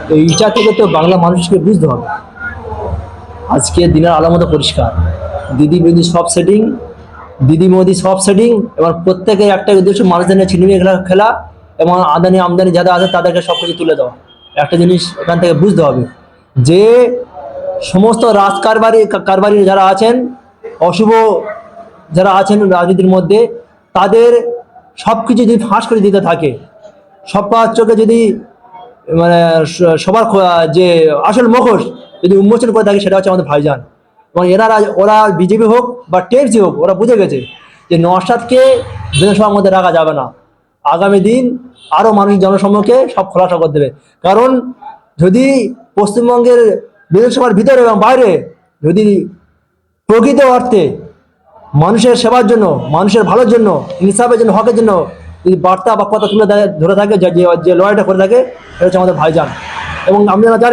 তো এইটা থেকে তো বাংলা মানুষকে বুঝতে হবে। আজকে দিনের আলো মতো পরিষ্কার, দিদি বৌদি সব সেটিং, দিদি মোদি সব সেটিং, এবং প্রত্যেকের একটা উদ্দেশ্য মানুষদের নিয়ে ছিনিমিনি খেলা খেলা, এবং আদানি আমদানি যারা আছে তাদেরকে সব কিছু তুলে দেওয়া। একটা জিনিস এখান থেকে বুঝতে হবে যে সমস্ত রাজকারবারি কারবারি যারা আছেন, অশুভ যারা আছেন রাজনীতির মধ্যে, তাদের সব কিছু যদি ফাঁস করে দিতে থাকে, সবার চোখে যদি মানে সবার যে আসল মুখোশ যদি উন্মোচন করে থাকে, সেটা হচ্ছে আমাদের ভাইজান। এবং ওরা বিজেপি হোক বা টিএমসি হোক, ওরা বুঝে গেছে যে নওশাদকে বিধানসভার মধ্যে রাখা যাবে না। আগামী দিন আরও মানুষ জনসমক্ষে সব খোলাসা করে দেবে। কারণ যদি পশ্চিমবঙ্গের বিধানসভার ভিতরে এবং বাইরে যদি প্রকৃত অর্থে মানুষের সেবার জন্য, মানুষের ভালোর জন্য, ইনসাফের জন্য, হকের জন্য যদি বার্তা বা কথা তুলে ধরে থাকে, যে লড়াইটা করে থাকে, এটা হচ্ছে আমাদের ভাইজান। এবং আমরা জানি